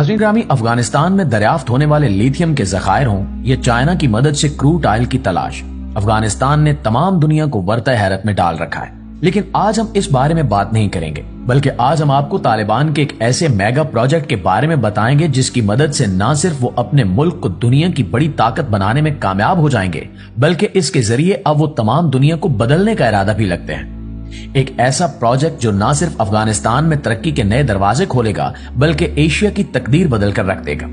नाज़रीन ग्रामी, अफगानिस्तान में दरियाफ्त होने वाले लिथियम के जखायर हों या चाइना की मदद से क्रूड ऑयल की तलाश, अफगानिस्तान ने तमाम दुनिया को बरता हैरत में डाल रखा है। लेकिन आज हम इस बारे में बात नहीं करेंगे, बल्कि आज हम आपको तालिबान के एक ऐसे मेगा प्रोजेक्ट के बारे में बताएंगे जिसकी मदद से न सिर्फ वो अपने मुल्क को दुनिया की बड़ी ताकत बनाने में कामयाब हो जाएंगे, बल्कि इसके जरिए अब वो तमाम दुनिया को बदलने का इरादा भी लगते हैं। एक ऐसा प्रोजेक्ट जो न सिर्फ अफगानिस्तान में तरक्की के नए दरवाजे खोलेगा, बल्कि एशिया की तकदीर बदल कर रख देगा।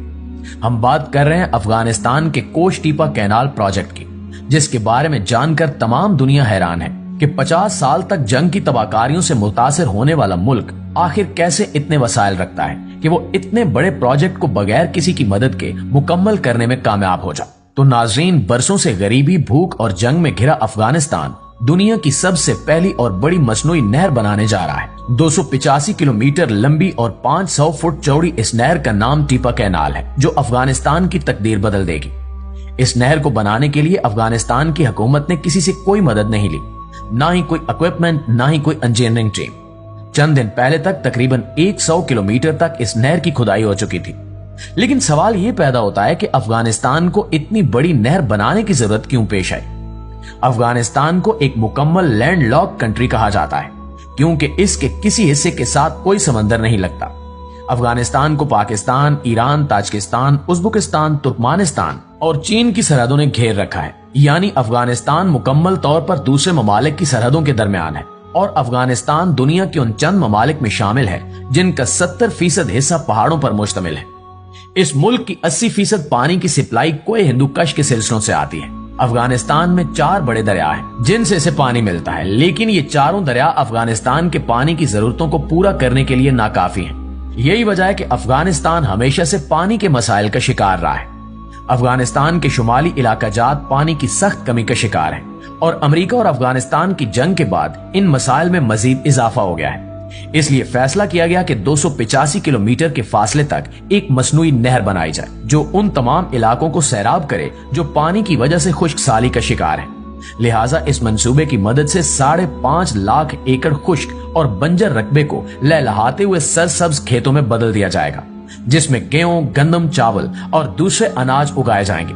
हम बात कर रहे हैं अफगानिस्तान के कोश टीपा कैनाल प्रोजेक्ट की, जिसके बारे में जानकर तमाम दुनिया हैरान है कि 50 साल तक जंग की तबाहकारियों से मुतासिर होने वाला मुल्क आखिर कैसे इतने वसाइल रखता है कि वो इतने बड़े प्रोजेक्ट को बगैर किसी की मदद के मुकम्मल करने में कामयाब हो जाए। तो नाजरीन, बरसों से गरीबी, भूख और जंग में घिरा अफगानिस्तान दुनिया की सबसे पहली और बड़ी मसनूई नहर बनाने जा रहा है। 285 किलोमीटर लंबी और 500 फुट चौड़ी इस नहर का नाम टीपा कैनाल है, जो अफगानिस्तान की तकदीर बदल देगी। इस नहर को बनाने के लिए अफगानिस्तान की हुकूमत ने किसी से कोई मदद नहीं ली, ना ही कोई इक्विपमेंट, ना ही कोई इंजीनियरिंग टीम। चंद दिन पहले तक तकरीबन 100 किलोमीटर तक इस नहर की खुदाई हो चुकी थी। लेकिन सवाल ये पैदा होता है कि अफगानिस्तान को इतनी बड़ी नहर बनाने की जरूरत क्यों पेश आई। अफगानिस्तान को एक मुकम्मल लैंडलॉक कंट्री कहा जाता है, क्योंकि इसके किसी हिस्से के साथ कोई समंदर नहीं लगता। अफगानिस्तान को Pakistan, Iran, Tajikistan, Uzbekistan, Turkmenistan और चीन की सरहदों ने घेर रखा है। यानी अफगानिस्तान मुकम्मल तौर पर दूसरे ममालिक की सरहदों के दरमियान है, और अफगानिस्तान दुनिया के उन चंद ममालिक में शामिल है जिनका 70% हिस्सा पहाड़ों पर मुश्तमिल है। इस मुल्क की 80% पानी की सप्लाई कोई हिंदुकुश के सिलसिलों से आती है। अफगानिस्तान में 4 बड़े दरिया हैं जिनसे इसे पानी मिलता है, लेकिन ये चारों दरिया अफगानिस्तान के पानी की जरूरतों को पूरा करने के लिए नाकाफी हैं। यही वजह है कि अफगानिस्तान हमेशा से पानी के मसाइल का शिकार रहा है। अफगानिस्तान के शुमाली इलाका जात पानी की सख्त कमी का शिकार है, और अमेरिका और अफगानिस्तान की जंग के बाद इन मसाइल में मजीद इजाफा हो गया है। इसलिए फैसला किया गया कि 285 किलोमीटर के फासले तक एक मसनूई नहर बनाई जाए, जो उन तमाम इलाकों को सैराब करे जो पानी की वजह से खुश्क साली का शिकार है। लिहाजा इस मंसूबे की मदद से 5.5 लाख एकड़ खुश्क और बंजर रकबे को लहलहाते हुए सरसब्ज खेतों में बदल दिया जाएगा, जिसमें गेहूं, गंदम, चावल और दूसरे अनाज उगाए जाएंगे।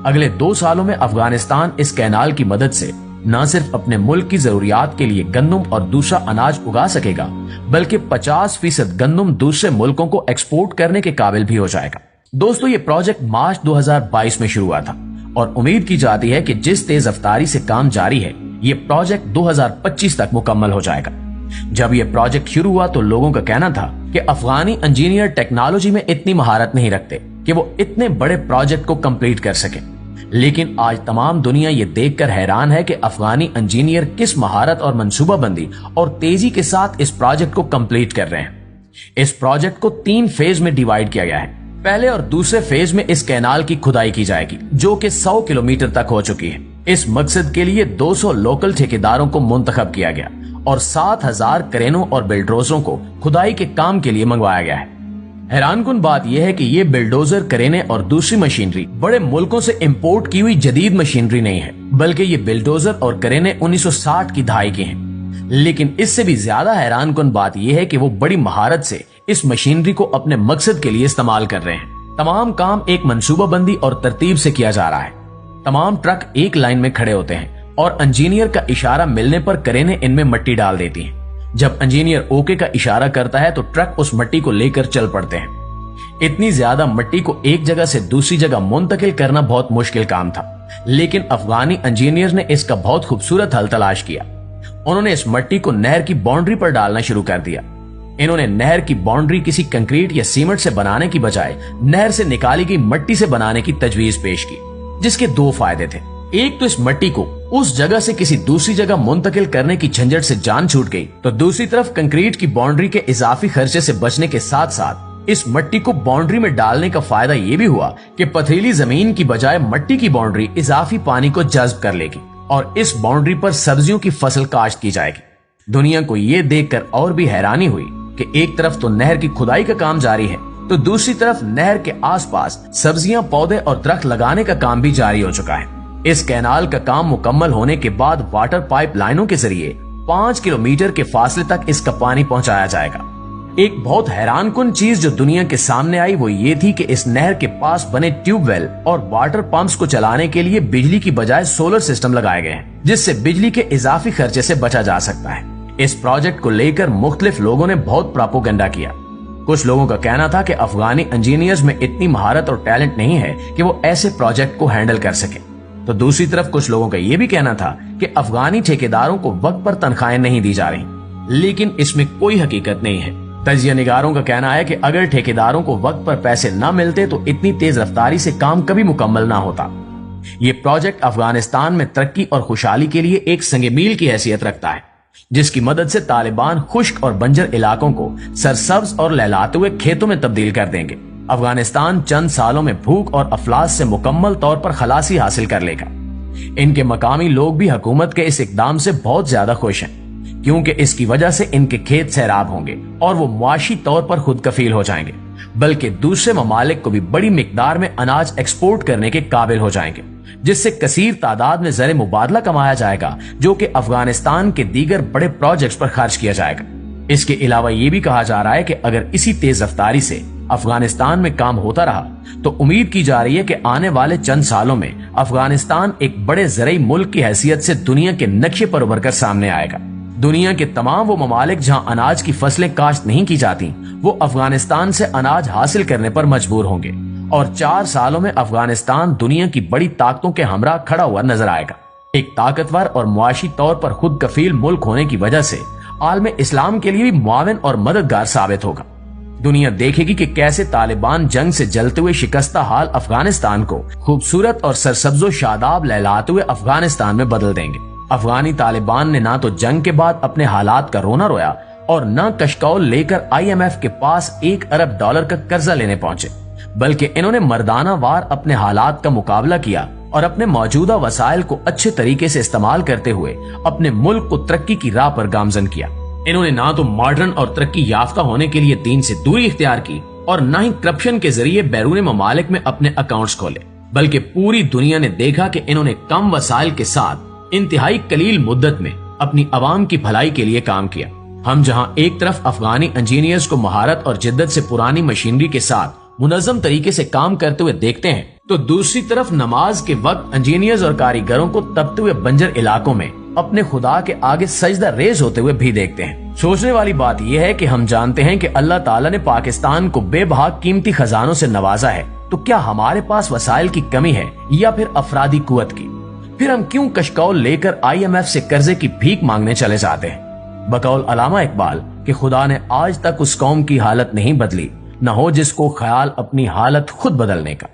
अगले 2 सालों में अफगानिस्तान इस कैनाल की मदद से न सिर्फ अपने मुल्क की जरूरियात के लिए गंदम और दूसरा अनाज उगा सकेगा, बल्कि 50% गंदम दूसरे मुल्कों को एक्सपोर्ट करने के काबिल भी हो जाएगा। दोस्तों, ये प्रोजेक्ट मार्च 2022 में शुरू हुआ था, और उम्मीद की जाती है कि जिस तेज रफ्तारी से काम जारी है, ये प्रोजेक्ट 2025 तक मुकम्मल हो जाएगा। जब ये प्रोजेक्ट शुरू हुआ तो लोगों का कहना था कि अफगानी इंजीनियर टेक्नोलॉजी में इतनी महारत नहीं रखते कि वो इतने बड़े प्रोजेक्ट को कंप्लीट कर सके। लेकिन आज तमाम दुनिया ये देखकर हैरान है कि अफगानी इंजीनियर किस महारत और मंसूबाबंदी और तेजी के साथ इस प्रोजेक्ट को कंप्लीट कर रहे हैं। इस प्रोजेक्ट को 3 फेज में डिवाइड किया गया है। पहले और दूसरे फेज में इस कैनाल की खुदाई की जाएगी, जो कि 100 किलोमीटर तक हो चुकी है। इस मकसद के लिए 200 लोकल ठेकेदारों को मुंतखब किया गया और 7000 क्रेनों और बिल्डरोजरों को खुदाई के काम के लिए मंगवाया गया है। हैरानकुन बात यह है कि ये बिल्डोजर, क्रेने और दूसरी मशीनरी बड़े मुल्कों से इंपोर्ट की हुई जदीद मशीनरी नहीं है, बल्कि ये बिल्डोजर और क्रेने 1960 की दहाई के हैं। लेकिन इससे भी ज्यादा हैरानकुन बात यह है कि वो बड़ी महारत से इस मशीनरी को अपने मकसद के लिए इस्तेमाल कर रहे हैं। तमाम काम एक मंसूबाबंदी और तरतीब से किया जा रहा है। तमाम ट्रक एक लाइन में खड़े होते हैं और इंजीनियर का इशारा मिलने पर क्रेने इनमें मिट्टी डाल देती हैं। जब इंजीनियर ओके का इशारा करता है तो ट्रक उस मिट्टी को लेकर चल पड़ते हैं। इतनी ज्यादा मिट्टी को एक जगह से दूसरी जगह मुंतकिल करना बहुत मुश्किल काम था, लेकिन अफगानी इंजीनियर ने इसका बहुत खूबसूरत हल तलाश किया। उन्होंने इस मिट्टी को नहर की बाउंड्री पर डालना शुरू कर दिया। इन्होंने नहर की बाउंड्री किसी कंक्रीट या सीमेंट से बनाने की बजाय नहर से निकाली गई मिट्टी से बनाने की तजवीज पेश की, जिसके 2 फायदे थे। एक तो इस मिट्टी को उस जगह से किसी दूसरी जगह मुंतकिल करने की झंझट से जान छूट गई, तो दूसरी तरफ कंक्रीट की बाउंड्री के इजाफी खर्चे से बचने के साथ साथ इस मिट्टी को बाउंड्री में डालने का फायदा ये भी हुआ कि पथरीली जमीन की बजाय मिट्टी की बाउंड्री इजाफी पानी को जज्ब कर लेगी और इस बाउंड्री पर सब्जियों की फसल काश्त की जाएगी। दुनिया को ये देखकर और भी हैरानी हुई कि एक तरफ तो नहर की खुदाई का काम जारी है, तो दूसरी तरफ नहर के आसपास सब्जियां, पौधे और दरख्त लगाने का काम भी जारी हो चुका है। इस कैनाल का काम मुकम्मल होने के बाद वाटर पाइप लाइनों के जरिए 5 किलोमीटर के फासले तक इसका पानी पहुंचाया जाएगा। एक बहुत हैरान कुन चीज जो दुनिया के सामने आई वो ये थी कि इस नहर के पास बने ट्यूबवेल और वाटर पंप्स को चलाने के लिए बिजली की बजाय सोलर सिस्टम लगाए गए हैं, जिससे बिजली के इजाफी खर्चे से बचा जा सकता है। इस प्रोजेक्ट को लेकर मुख्तलिफ लोगों ने बहुत प्रोपेगेंडा किया। कुछ लोगों का कहना था कि अफगानी इंजीनियर्स में इतनी महारत और टैलेंट नहीं है कि वो ऐसे प्रोजेक्ट को हैंडल कर सके। तो दूसरी तरफ कुछ लोगों का ये भी कहना था कि अफगानी ठेकेदारों को वक्त पर तनख्वाहें नहीं दी जा रही, लेकिन इसमें कोई हकीकत नहीं है। तजिया निगारों का कहना है कि अगर ठेकेदारों को वक्त पर पैसे न मिलते तो इतनी तेज रफ्तारी से काम कभी मुकम्मल ना होता। ये प्रोजेक्ट अफगानिस्तान में तरक्की और खुशहाली के लिए एक संग मील की हैसियत रखता है, जिसकी मदद से तालिबान खुश्क और बंजर इलाकों को सरसब्ज और लहलाते हुए खेतों में तब्दील कर देंगे। अफगानिस्तान चंद सालों में भूख और अफलास से मुकम्मल तौर पर खलासी हासिल कर लेगा। इनके मकामी लोग भी हुकूमत के इस इकदाम से बहुत ज्यादा खुश हैं, क्योंकि इसकी वजह से इनके खेत सैराब होंगे और वो मुआशी तौर पर खुद कफील हो जाएंगे, बल्कि दूसरे ममालिक को भी बड़ी मिकदार में अनाज एक्सपोर्ट करने के काबिल हो जाएंगे, जिससे कसीर तादाद में ज़र मुबादला कमाया जाएगा, जो कि अफगानिस्तान के दीगर बड़े प्रोजेक्ट्स पर खर्च किया जाएगा। इसके अलावा ये भी कहा जा रहा है कि अगर इसी तेज रफ्तारी से अफगानिस्तान में काम होता रहा तो उम्मीद की जा रही है कि आने वाले चंद सालों में अफगानिस्तान एक बड़े ज़रई मुल्क की हैसियत से दुनिया के नक्शे पर उभर कर सामने आएगा। दुनिया के तमाम वो ममालिक जहां अनाज की फसलें काश्त नहीं की जाती, वो अफगानिस्तान से अनाज हासिल करने पर मजबूर होंगे और 4 सालों में अफगानिस्तान दुनिया की बड़ी ताकतों के हमरा खड़ा हुआ नजर आएगा। एक ताकतवर और मुआशी तौर पर खुद कफील मुल्क होने की वजह से आलम इस्लाम के लिए भी मुआविन और मददगार साबित होगा। दुनिया देखेगी कि कैसे तालिबान जंग से जलते हुए शिकस्ता हाल अफगानिस्तान को खूबसूरत और सरसब्जो शादाब लहलाते हुए अफगानिस्तान में बदल देंगे। अफगानी तालिबान ने ना तो जंग के बाद अपने हालात का रोना रोया और न कशकौल लेकर IMF के पास $1 अरब का कर्जा लेने पहुंचे, बल्कि इन्होंने मर्दाना वार अपने हालात का मुकाबला किया और अपने मौजूदा वसाइल को अच्छे तरीके से इस्तेमाल करते हुए अपने मुल्क को तरक्की की राह पर गामजन किया। इन्होंने ना तो मॉडर्न और तरक्की याफ्ता होने के लिए दीन से दूरी इख्तियार की और न ही करप्शन के जरिए बैरून ममालिक में अपने अकाउंट्स खोले, बल्कि पूरी दुनिया ने देखा कि इन्होंने कम वसाइल के साथ इंतहाई कलील मुद्दत में अपनी आवाम की भलाई के लिए काम किया। हम जहां एक तरफ अफगानी इंजीनियर्स को महारत और जिद्दत से पुरानी मशीनरी के साथ मुनज़्ज़म तरीके से काम करते हुए देखते हैं, तो दूसरी तरफ नमाज के वक्त इंजीनियर्स और कारीगरों को तपते हुए बंजर इलाकों में अपने खुदा के आगे सजदा रेज होते हुए भी देखते हैं। सोचने वाली बात यह है कि हम जानते हैं कि अल्लाह ताला ने पाकिस्तान को बेबहा कीमती खजानों से नवाजा है, तो क्या हमारे पास वसाइल की कमी है या फिर अफरादी कुव्वत की? फिर हम क्यों कशकौल लेकर IMF से कर्जे की भीख मांगने चले जाते हैं? बकौल अल्लामा इकबाल कि खुदा ने आज तक उस कौम की हालत नहीं बदली, न हो जिसको ख्याल अपनी हालत खुद बदलने का।